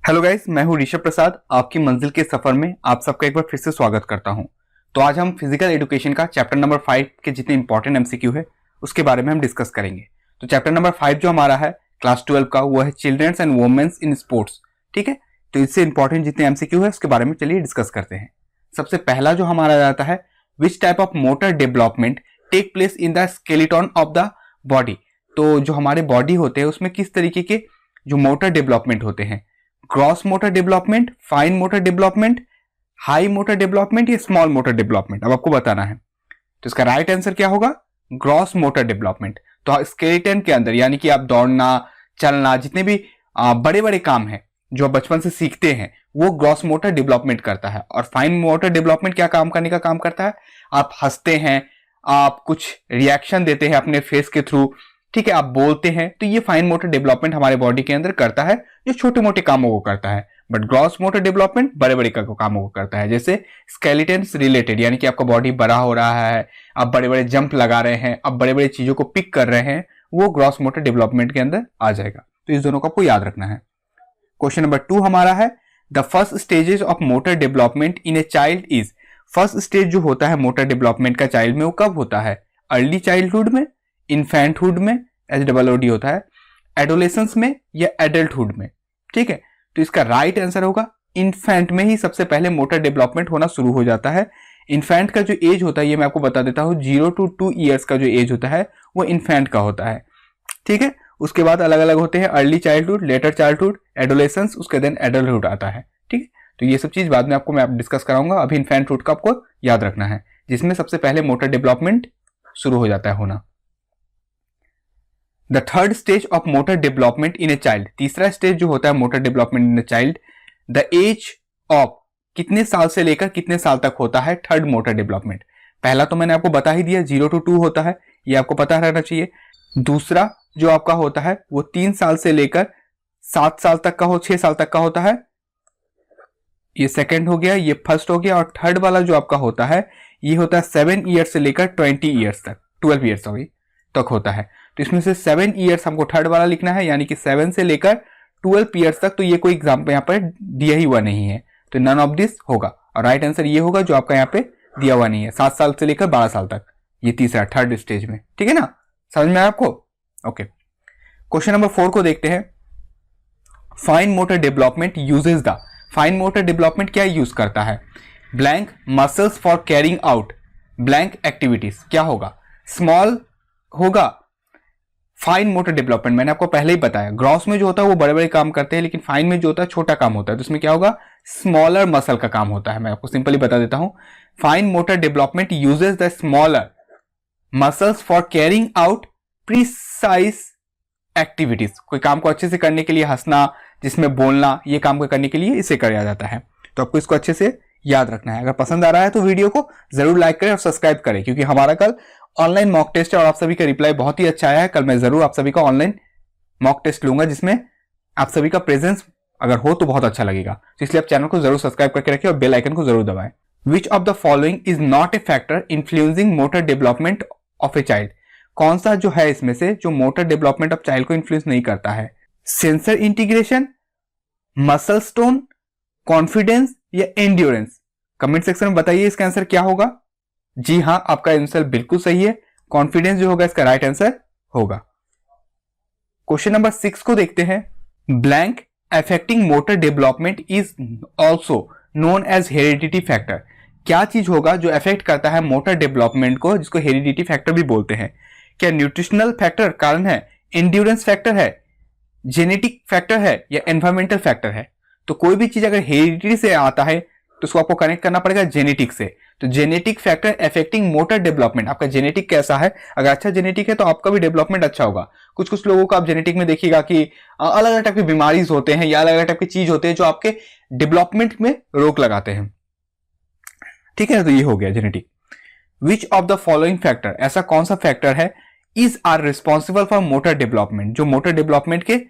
Hello guys, मैं हूं ऋषभ प्रसाद। आपकी मंजिल के सफर में आप सबका एक बार फिर से स्वागत करता हूं। तो आज हम फिजिकल एजुकेशन का चैप्टर नंबर 5 के जितने इंपॉर्टेंट एमसीक्यू है उसके बारे में हम डिस्कस करेंगे। तो चैप्टर नंबर 5 जो हमारा है क्लास 12 का, वो है childrens and womens in sports. ठीक है, तो इससे इंपॉर्टेंट जितने एमसीक्यू है उसके बारे में चलिए डिस्कस करते हैं। सबसे पहला जो हमारा जाता है, which type of motor development take place in the skeleton of the body. तो जो हमारे बॉडी होते हैं उसमें किस तरीके के जो मोटर डेवलपमेंट होते हैं, gross motor development, fine motor development, high motor development या स्मॉल मोटर डेवलपमेंट, अब आपको बताना है। तो इसका राइट आंसर क्या होगा? Gross motor development. तो स्केलेटन के अंदर यानी कि आप दौड़ना, चलना, जितने भी बड़े बड़े काम हैं जो आप बचपन से सीखते हैं वो ग्रॉस मोटर डेवलपमेंट करता है। और फाइन मोटर डेवलपमेंट क्या काम करने का काम करता है? आप हंसते हैं, आप कुछ रिएक्शन देते हैं अपने फेस के थ्रू, ठीक है, आप बोलते हैं, तो ये फाइन मोटर डेवलपमेंट हमारे बॉडी के अंदर करता है, जो छोटे मोटे कामों को करता है। बट ग्रॉस मोटर डेवलपमेंट बड़े बड़े कामों को करता है, जैसे स्केलेटन रिलेटेड, यानी कि आपका बॉडी बड़ा हो रहा है, आप बड़े बड़े जंप लगा रहे हैं, आप बड़े बड़े चीजों को पिक कर रहे हैं, वो ग्रॉस मोटर डेवलपमेंट के अंदर आ जाएगा। तो इस दोनों को आपको याद रखना है। क्वेश्चन नंबर 2 हमारा है, the first stages of motor development in a child is. First stage जो होता है मोटर डेवलपमेंट का चाइल्ड में, वो कब होता है? अर्ली चाइल्डहुड में, इन्फेंटहुड में, HOOD होता है, एडोलेसेंस में या एडल्टहुड में। ठीक है, तो इसका राइट आंसर होगा इन्फेंट में ही सबसे पहले मोटर डेवलपमेंट होना शुरू हो जाता है। इन्फेंट का जो एज होता है, ये मैं आपको बता देता हूं, 0 to 2 ईयर्स का जो एज होता है वो इन्फेंट का होता है। ठीक है, उसके बाद अलग अलग होते हैं, early childhood, letter childhood, adolescence, उसके देन एडल्टहुड आता है। ठीक है, तो ये सब चीज बाद में आपको मैं डिस्कस कराऊंगा। अभी इन्फेंटहुड का आपको याद रखना है, जिसमें सबसे पहले मोटर डेवलपमेंट शुरू हो जाता है होना। The third stage of motor development in a child. तीसरा स्टेज जो होता है motor development in a child, the age of, कितने साल से लेकर कितने साल तक होता है थर्ड मोटर डेवलपमेंट। पहला तो मैंने आपको बता ही दिया, 0 to 2 होता है, ये आपको पता रहना चाहिए। दूसरा जो आपका होता है वो 3 साल से लेकर 7 साल तक का 6 साल तक का होता है, ये सेकंड हो गया, ये फर्स्ट हो गया। और थर्ड वाला जो आपका होता है ये होता है 7 ईयर्स से लेकर 20 ईयर्स तक, 12 ईयर्स तक होता है। तो इसमें से 7 ईयर्स हमको थर्ड वाला लिखना है, यानी कि 7 से लेकर 12 ईयर्स तक। तो ये कोई एग्जाम्पल यहाँ पर दिया ही हुआ नहीं है, तो नन ऑफ दिस होगा। और राइट आंसर ये होगा जो आपका यहाँ पे दिया हुआ नहीं है, 7 साल से लेकर 12 साल तक, ये तीसरा थर्ड स्टेज में। ठीक है ना, समझ में आया आपको? ओके, क्वेश्चन नंबर 4 को देखते हैं। Fine motor development uses the. Fine motor development क्या यूज करता है? Blank muscles for carrying out blank activities. क्या होगा? स्मॉल होगा फाइन मोटर डेवलपमेंट, मैंने आपको पहले ही बताया। ग्रॉस में जो होता है वो बड़े बड़े काम करते हैं, लेकिन फाइन में जो होता है छोटा काम होता है, तो इसमें क्या होगा? स्मॉलर मसल का काम होता है। मैं आपको सिंपली बता देता हूं, fine motor development uses the smaller muscles for carrying out precise activities. कोई काम को अच्छे से करने के लिए, हंसना, जिसमें बोलना, ये काम को करने के लिए इसे किया जाता है। तो आपको इसको अच्छे से याद रखना है। अगर पसंद आ रहा है तो वीडियो को जरूर लाइक करें और सब्सक्राइब करें, क्योंकि हमारा कल ऑनलाइन मॉक टेस्ट है और आप सभी का रिप्लाई बहुत ही अच्छा आया है। कल मैं जरूर आप सभी का ऑनलाइन मॉक टेस्ट लूंगा, जिसमें आप सभी का प्रेजेंस अगर हो तो बहुत अच्छा लगेगा। तो इसलिए आप चैनल को जरूर सब्सक्राइब करके रखें और बेल आइकन को जरूर दबाएं। विच of the following is not a factor influencing motor development of a child. कौन सा जो है इसमें से जो मोटर डेवलपमेंट ऑफ चाइल्ड को इन्फ्लुएंस नहीं करता है? Sensor integration, muscle stone, confidence या एंड्योरेंस। कमेंट सेक्शन में बताइए इसका आंसर क्या होगा। जी हां, आपका आंसर बिल्कुल सही है, कॉन्फिडेंस जो होगा इसका राइट आंसर होगा। क्वेश्चन नंबर 6 को देखते हैं। Blank affecting motor development is also known as heredity factor. क्या चीज होगा जो अफेक्ट करता है मोटर डेवलपमेंट को, जिसको हेरिडिटी फैक्टर भी बोलते हैं? क्या न्यूट्रिशनल फैक्टर कारण है, एंड्योरेंस फैक्टर है, जेनेटिक फैक्टर है या एनवायरमेंटल फैक्टर है? तो कोई भी चीज अगर हेरिडिटी से आता है तो उसको आपको कनेक्ट करना पड़ेगा जेनेटिक से। तो genetic factor affecting motor development, आपका जेनेटिक कैसा है? अगर अच्छा जेनेटिक है तो आपका भी डेवलपमेंट अच्छा होगा। कुछ कुछ लोगों का आप जेनेटिक में देखिएगा कि अलग अलग टाइप की बीमारीज होते हैं या अलग अलग टाइप की चीज होते हैं जो आपके डेवलपमेंट में रोक लगाते हैं। ठीक है, तो ये हो गया genetic. Which of the following factor, ऐसा कौन सा फैक्टर है, is are responsible for motor development, जो मोटर डेवलपमेंट के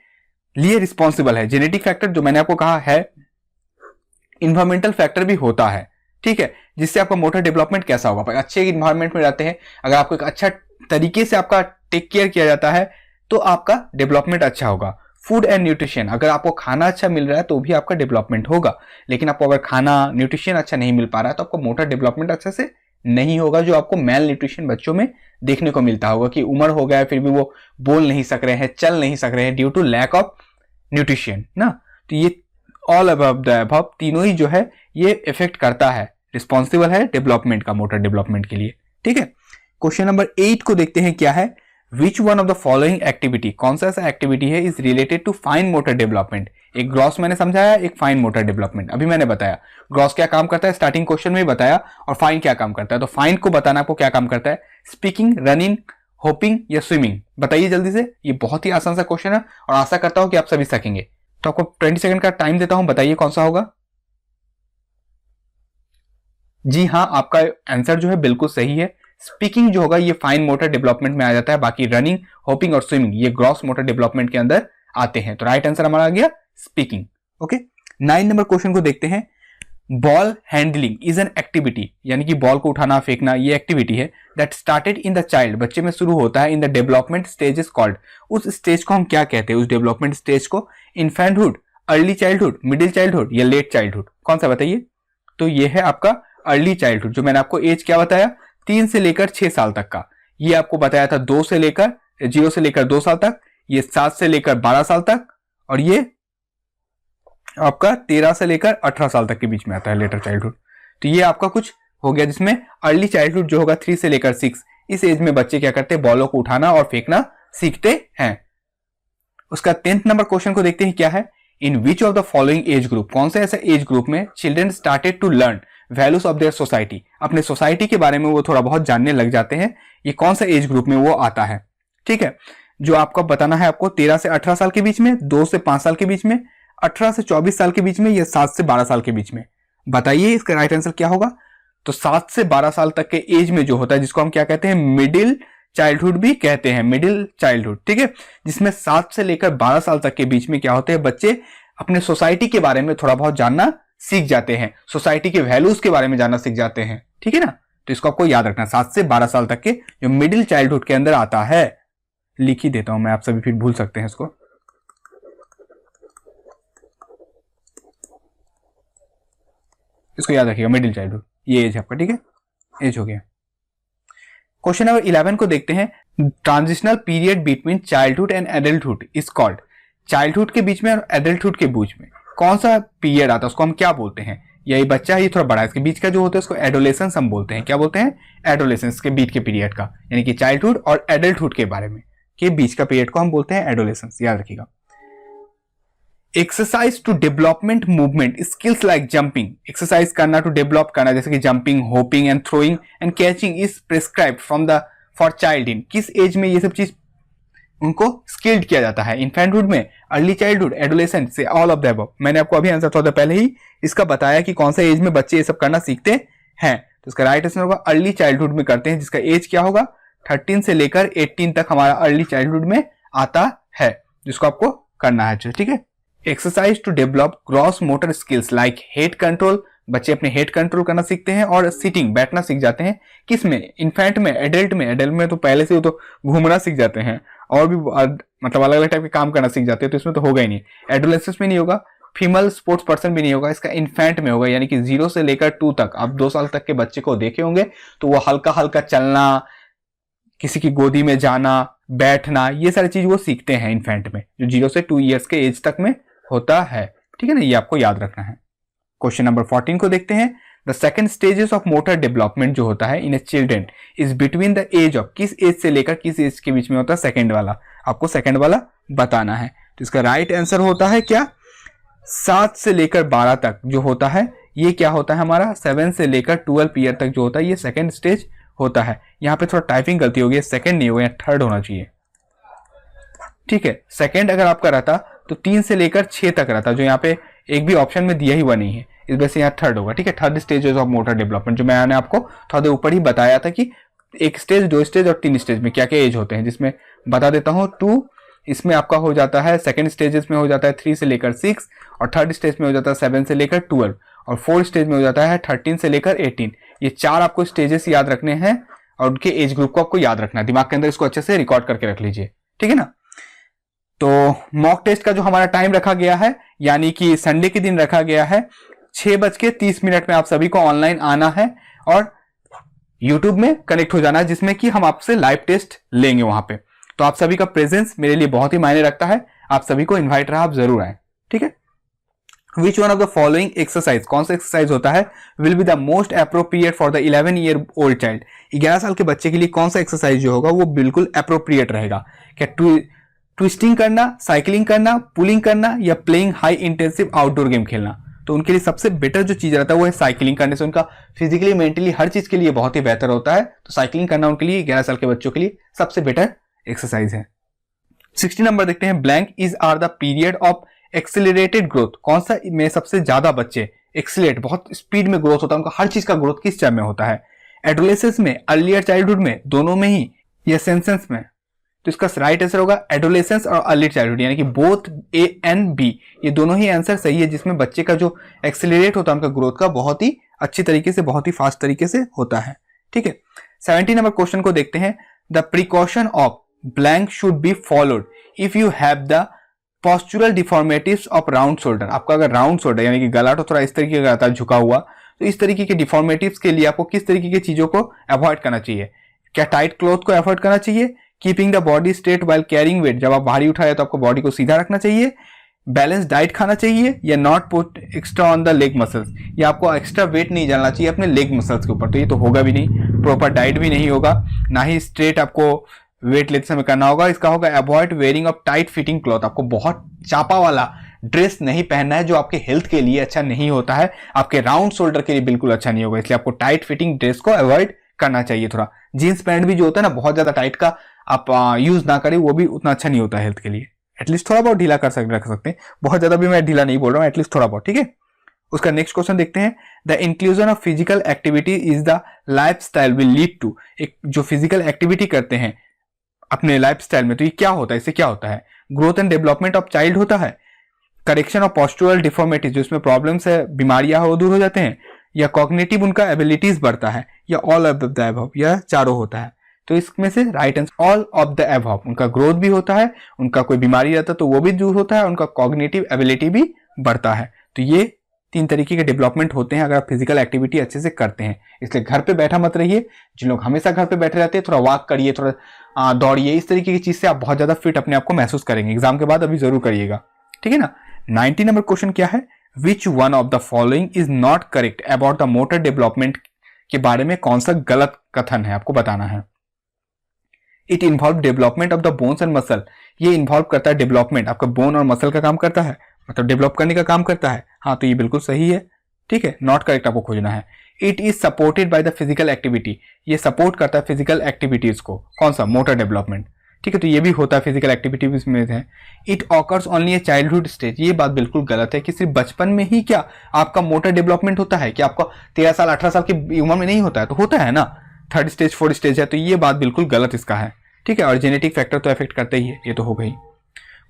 लिए रिस्पॉन्सिबल है? जेनेटिक फैक्टर जो मैंने आपको कहा है, इन्वायरमेंटल फैक्टर भी होता है। ठीक है, जिससे आपका मोटर डेवलपमेंट कैसा होगा? अच्छे इन्वायरमेंट में रहते हैं, अगर आपको एक अच्छा तरीके से आपका टेक केयर किया जाता है तो आपका डेवलपमेंट अच्छा होगा। फूड एंड न्यूट्रिशन, अगर आपको खाना अच्छा मिल रहा है तो भी आपका डेवलपमेंट होगा, लेकिन आपको अगर खाना न्यूट्रिशन अच्छा नहीं मिल पा रहा है तो आपको मोटर डेवलपमेंट अच्छे से नहीं होगा, जो आपको मेल न्यूट्रिशन बच्चों में देखने को मिलता होगा कि उम्र हो गया है फिर भी वो बोल नहीं सक रहे हैं, चल नहीं सक रहे हैं due to lack of nutrition ना। तो ये ऑल अबव द अबव तीनों ही जो है ये इफेक्ट करता है, रिस्पॉन्सिबल है डेवलपमेंट का, मोटर डेवलपमेंट के लिए। ठीक है, क्वेश्चन नंबर 8 को देखते हैं क्या है। Which one of the following activity, कौन सा ऐसा एक्टिविटी है is related to fine motor development. एक ग्रॉस मैंने समझाया, एक फाइन मोटर डेवलपमेंट अभी मैंने बताया। ग्रॉस क्या काम करता है स्टार्टिंग क्वेश्चन में ही बताया, और फाइन क्या काम करता है। तो फाइन को बताना आपको क्या काम करता है, स्पीकिंग, रनिंग, होपिंग या स्विमिंग। बताइए जल्दी से, ये बहुत ही आसान सा क्वेश्चन है और आशा करता हूं कि आप सभी सकेंगे। तो आपको 20 सेकंड का टाइम देता हूं, बताइए कौन सा होगा। जी हाँ, आपका आंसर जो है बिल्कुल सही है। स्पीकिंग जो होगा ये फाइन मोटर डेवलपमेंट में आ जाता है, बाकी रनिंग, होपिंग और स्विमिंग ये ग्रॉस मोटर डेवलपमेंट के अंदर आते हैं। तो राइट आंसर हमारा आ गया स्पीकिंग। ओके, 9 नंबर क्वेश्चन को देखते हैं। Ball handling is an activity, यानी कि बॉल को उठाना फेंकना ये एक्टिविटी है that started in the child, बच्चे में शुरू होता है in the development stage is called. उस स्टेज को हम क्या कहते हैं, उस डेवलपमेंट स्टेज को? इन्फेंटहुड, अर्ली चाइल्डहुड, मिडिल चाइल्डहुड या लेट चाइल्डहुड, कौन सा बताइए। तो ये है आपका अर्ली चाइल्डहुड, जो मैंने आपको एज क्या बताया 3 से लेकर 6 साल तक का। ये आपको बताया था 0 से लेकर 2 साल तक, ये 7 से लेकर 12 साल तक, और ये आपका 13 से लेकर 18 साल तक के बीच में आता है लेटर चाइल्डहुड। तो ये आपका कुछ हो गया, जिसमें अर्ली चाइल्डहुड जो होगा 3 से लेकर 6, इस एज में बच्चे क्या करते हैं, बॉलों को उठाना और फेंकना सीखते हैं। उसका 10th नंबर क्वेश्चन को देखते हैं क्या है। In which of the following age group, कौन सा ऐसा एज ग्रुप में children started to learn values of their society, अपने सोसाइटी के बारे में वो थोड़ा बहुत जानने लग जाते हैं। ये कौन सा एज ग्रुप में वो आता है? ठीक है, जो आपको बताना है आपको 13 से 18 साल के बीच में, 2 से 5 साल के बीच में, 18 से 24 साल के बीच में, या 7 से 12 साल के बीच में। बताइए इसका राइट आंसर क्या होगा। तो 7 से 12 साल तक के एज में जो होता है, जिसको हम क्या कहते हैं, मिडिल चाइल्डहुड भी कहते हैं, मिडिल चाइल्डहुड। ठीक है, जिसमें 7 से लेकर 12 साल तक के बीच में क्या होते हैं, बच्चे अपने सोसाइटी के बारे में थोड़ा बहुत जानना सीख जाते हैं, सोसाइटी के वैल्यूज के बारे में जानना सीख जाते हैं। ठीक है ना, तो इसको आपको याद रखना, 7 से 12 साल तक के जो मिडिल चाइल्डहुड के अंदर आता है। लिख ही देता हूं मैं, आप सभी फिर भूल सकते हैं इसको। इसको याद रखिएगा, मिडिल चाइल्डहुड ये एज है आपका। ठीक है, एज हो गया। क्वेश्चन नंबर 11 को देखते हैं। Transitional period between childhood and adulthood is called. Childhood के बीच में और एडल्टहुड के बीच में कौन सा पीरियड आता है, उसको हम क्या बोलते हैं? यही बच्चा है, ये थोड़ा बड़ा है, इसके बीच का जो होता है उसको एडोलेसेंस हम बोलते हैं। क्या बोलते हैं? एडोलेसेंस के बीच के पीरियड का, यानी कि चाइल्डहुड और एडल्टहुड के बारे में के बीच का पीरियड को हम बोलते हैं एडोलेसेंस, याद रखिएगा। Exercise to development movement skills like jumping, exercise करना टू डेवलप करना, जैसे कि jumping, hopping and throwing and catching is prescribed from the for child in. किस एज में ये सब चीज उनको स्किल्ड किया जाता है? इन्फेंटहुड में, अर्ली चाइल्डहुड, एडोलेसेंट से, ऑल ऑफ द अबव। मैंने आपको अभी आंसर थोड़ा पहले ही इसका बताया कि कौन सा एज में बच्चे ये सब करना सीखते हैं। तो इसका राइट आंसर होगा अर्ली चाइल्डहुड में करते हैं, जिसका एज क्या होगा 13 से लेकर 18 तक हमारा अर्ली चाइल्डहुड में आता है, जिसको आपको करना है। ठीक है, exercise to develop gross motor skills like head control, बच्चे अपने हेड कंट्रोल करना सीखते हैं, और सिटिंग, बैठना सीख जाते हैं। किसमें? इन्फेंट में, एडल्ट में। एडल्ट में तो पहले से तो घूमना सीख जाते हैं और भी मतलब अलग अलग टाइप के काम करना सीख जाते हैं, तो इसमें तो होगा ही नहीं। एडोलेसेंस में नहीं होगा, फीमेल स्पोर्ट्स पर्सन भी नहीं होगा, इसका इन्फेंट में होगा, यानी कि 0 से लेकर 2 तक। आप 2 साल तक के बच्चे को देखे होंगे तो वो हल्का हल्का चलना, किसी की गोदी में जाना, बैठना, ये सारी चीज वो सीखते हैं इन्फेंट में, जो 0 से 2 ईयर्स के एज तक में होता है। ठीक है ना, ये आपको याद रखना है। क्वेश्चन नंबर 14 को देखते हैं। The second stages of motor development जो होता है in a children is between the age of, किस एज से लेकर किस एज के बीच में होता है? सेकंड वाला, आपको सेकंड वाला बताना है। तो इसका राइट आंसर होता है क्या? 7 से लेकर 12 तक जो होता है, ये क्या होता है हमारा? 7 से लेकर 12 ईयर तक जो होता है, ये सेकंड स्टेज होता है। यहां पे थोड़ा टाइपिंग गलती हो गई, सेकंड नहीं होगा, यहाँ थर्ड होना चाहिए। ठीक है, सेकंड अगर आपका रहता तो 3 से लेकर 6 तक रहता, जो यहाँ पे एक भी ऑप्शन में दिया ही हुआ नहीं है, इस वजह से यहाँ थर्ड होगा। ठीक है, third stages of motor development, जो मैंने आपको थोड़ा देर ऊपर ही बताया था कि 1 स्टेज, 2 स्टेज और 3 स्टेज में क्या क्या एज होते हैं, जिसमें बता देता हूँ 2 इसमें आपका हो जाता है, सेकंड स्टेजेस में हो जाता है 3 से लेकर 6, और थर्ड स्टेज में हो जाता है 7 से लेकर 12, और फोर्थ स्टेज में हो जाता है 13 से लेकर 18। ये 4 आपको स्टेजेस याद रखने हैं और उनके एज ग्रुप को आपको याद रखना है, दिमाग के अंदर इसको अच्छे से रिकॉर्ड करके रख लीजिए। ठीक है ना, तो मॉक टेस्ट का जो हमारा टाइम रखा गया है, यानी कि संडे के दिन रखा गया है, 6:30 में आप सभी को ऑनलाइन आना है और यूट्यूब में कनेक्ट हो जाना है, जिसमें कि हम आपसे लाइव टेस्ट लेंगे वहां पे। तो आप सभी का प्रेजेंस मेरे लिए बहुत ही मायने रखता है, आप सभी को इन्वाइट रहा, आप जरूर आए, ठीक है। Which one of the following exercise, कौन सा एक्सरसाइज होता है, will be the most appropriate for the 11-year-old child. 11 साल के बच्चे के लिए कौन सा एक्सरसाइज जो होगा वो बिल्कुल अप्रोप्रिएट रहेगा। क्या ट्विस्टिंग करना, साइकिलिंग करना, पुलिंग करना, या playing high intensive outdoor game खेलना। तो उनके लिए सबसे बेटर जो चीज रहता है वो है साइकिलिंग करने से उनका फिजिकली, मेंटली, हर चीज के लिए बहुत ही बेहतर होता है। तो साइकिलिंग करना उनके लिए 11 साल के बच्चों के लिए सबसे बेटर एक्सरसाइज है। 60 नंबर देखते हैं, blank is are the period of accelerated growth. कौन सा में सबसे ज्यादा बच्चे एक्सेलरेट, बहुत स्पीड में ग्रोथ होता है उनका, हर चीज का ग्रोथ किस टाइम में होता है, एडोलेसेंस में, अर्लियर चाइल्डहुड में, दोनों में ही, या सेंसेंस में। तो इसका राइट आंसर होगा एडोलेसेंस और अर्ली चाइल्डहुड, यानी कि बोथ ए एंड बी, ये दोनों ही आंसर सही है, जिसमें बच्चे का जो एक्सेलरेट होता है उनका ग्रोथ का बहुत ही अच्छी तरीके से, बहुत ही फास्ट तरीके से होता है, ठीक है। 70 नंबर क्वेश्चन को देखते हैं, the precaution of blank should be followed if you have the postural deformatives of round shoulder. आपका अगर राउंड शोल्डर यानी कि गला तो थोड़ा इस तरीके का रहता है, झुका हुआ, तो इस तरीके के डिफॉर्मेटिव्स के लिए आपको किस तरीके की चीजों को अवॉइड करना चाहिए। क्या टाइट क्लॉथ को अवॉइड करना चाहिए, keeping the body straight while carrying weight, जब आप भारी उठाए तो आपको बॉडी को सीधा रखना चाहिए, बैलेंस डाइट खाना चाहिए, या not put extra on the leg muscles, या आपको एक्स्ट्रा वेट नहीं डालना चाहिए अपने लेग मसल्स के ऊपर। तो ये तो होगा भी नहीं, प्रॉपर डाइट भी नहीं होगा, ना ही स्ट्रेट आपको वेट लेते समय करना होगा। इसका होगा avoid wearing of tight fitting cloth, आपको बहुत चापा वाला ड्रेस नहीं पहनना है जो आपके हेल्थ के लिए अच्छा नहीं होता है, आपके राउंड शोल्डर के लिए बिल्कुल अच्छा नहीं होगा, इसलिए आपको टाइट फिटिंग ड्रेस को अवॉइड करना चाहिए। थोड़ा जीन्स पैंट भी जो होता है ना, बहुत ज्यादा टाइट का आप यूज ना करें, वो भी उतना अच्छा नहीं होता है हेल्थ के लिए। एटलीस्ट थोड़ा बहुत ढीला रख सकते हैं, बहुत ज्यादा भी मैं ढीला नहीं बोल रहा हूँ, एटलीस्ट थोड़ा बहुत, ठीक है। उसका नेक्स्ट क्वेश्चन देखते हैं, the inclusion of physical activity is the lifestyle will lead to. एक जो फिजिकल एक्टिविटी करते हैं अपने लाइफ स्टाइल में, तो ये क्या होता है, इससे क्या होता है, growth and development of child होता है, करेक्शन ऑफ पोस्चुरल डिफॉर्मिटीज, जो इसमें प्रॉब्लम्स है, बीमारियां हो, दूर हो जाते हैं, या कॉग्निटिव उनका एबिलिटीज बढ़ता है, या ऑल ऑफ द अबव, या चारों होता है। तो इसमें से right answer all of the above, उनका ग्रोथ भी होता है, उनका कोई बीमारी रहता है तो वो भी दूर होता है, उनका कॉग्निटिव एबिलिटी भी बढ़ता है। तो ये 3 तरीके के डेवलपमेंट होते हैं अगर आप फिजिकल एक्टिविटी अच्छे से करते हैं। इसलिए घर पे बैठा मत रहिए, जिन लोग हमेशा घर पे बैठे रहते हैं थोड़ा वॉक करिए, थोड़ा दौड़िए, इस तरीके की चीज से आप बहुत ज्यादा फिट अपने आप को महसूस करेंगे। एग्जाम के बाद अभी जरूर करिएगा, ठीक है ना। 90 नंबर क्वेश्चन क्या है, which one of the following is not correct about the motor development के बारे में कौन सा गलत कथन है, आपको बताना है। It involve development of the bones and muscle, ये इन्वॉल्व करता है डेवलपमेंट, आपका बोन और मसल का काम करता है, मतलब डेवलप करने का काम करता है। हाँ, तो ये बिल्कुल सही है, ठीक है, नॉट करेक्ट आपको खोजना है। It is supported by the physical activity, ये सपोर्ट करता है फिजिकल एक्टिविटीज को, कौन सा, मोटर डेवलपमेंट, ठीक है, तो ये भी होता है फिजिकल एक्टिविटीज में है। It occurs only A childhood stage, ये बात बिल्कुल गलत है कि सिर्फ बचपन में ही क्या आपका मोटर डेवलपमेंट होता है, कि आपका 13 साल 18 साल की उम्र में नहीं होता है, तो होता है ना, 3rd स्टेज 4th स्टेज है, तो ये बात बिल्कुल गलत इसका है, ठीक है। और जेनेटिक फैक्टर तो इफेक्ट करते ही है, ये तो हो गई।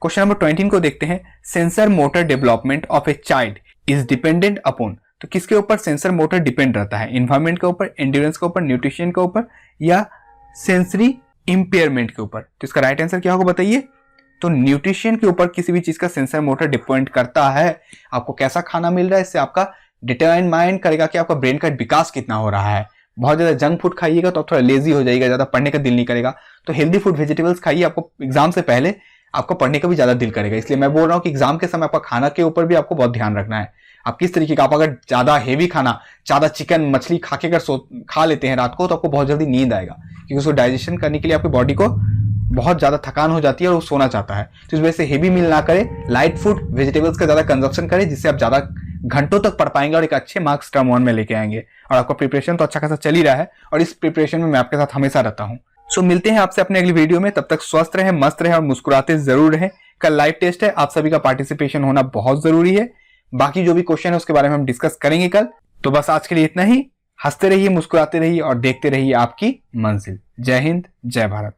क्वेश्चन नंबर 20 को देखते हैं, sensor motor development of a child is dependent upon, तो किसके ऊपर सेंसर मोटर डिपेंड रहता है, इन्वायरमेंट के ऊपर, एंड्योरेंस के ऊपर, न्यूट्रिशन के ऊपर, या सेंसरी इंपेयरमेंट के ऊपर। तो इसका राइट आंसर क्या होगा बताइए, तो न्यूट्रिशन के ऊपर किसी भी चीज का सेंसर मोटर डिपेंड करता है। आपको कैसा खाना मिल रहा है, इससे आपका डिटरमाइन माइंड करेगा कि आपका ब्रेन का विकास कितना हो रहा है। बहुत ज्यादा जंक फूड खाइएगा तो आप थोड़ा लेजी हो जाएगा, ज्यादा पढ़ने का दिल नहीं करेगा, तो हेल्दी फूड वेजिटेबल्स खाइए, आपको एग्जाम से पहले आपको पढ़ने का भी ज्यादा दिल करेगा। इसलिए मैं बोल रहा हूँ कि एग्जाम के समय आपका खाना के ऊपर भी आपको बहुत ध्यान रखना है, आप किस तरीके का, आप अगर ज्यादा हेवी खाना, ज्यादा चिकन मछली खा के अगर खा लेते हैं रात को, तो आपको बहुत जल्दी नींद आएगा, क्योंकि उसको डाइजेशन करने के लिए आपकी बॉडी को बहुत ज्यादा थकान हो जाती है और वो सोना चाहता है। तो इस वजह से हेवी मील ना करें, लाइट फूड वेजिटेबल्स का ज्यादा कंजप्शन करें, जिससे आप ज्यादा घंटों तक पढ़ पाएंगे और एक अच्छे मार्क्स टर्म 1 में लेके आएंगे। और आपका प्रिपरेशन तो अच्छा खासा चल ही रहा है, और इस प्रिपरेशन में मैं आपके साथ हमेशा रहता हूँ। सो मिलते हैं आपसे अपने अगली वीडियो में, तब तक स्वस्थ रहें, मस्त रहें और मुस्कुराते जरूर रहें। कल लाइव टेस्ट है, आप सभी का पार्टिसिपेशन होना बहुत जरूरी है। बाकी जो भी क्वेश्चन है उसके बारे में हम डिस्कस करेंगे कल। तो बस आज के लिए इतना ही, हंसते रहिए, मुस्कुराते रहिए और देखते रहिए आपकी मंजिल। जय हिंद, जय भारत।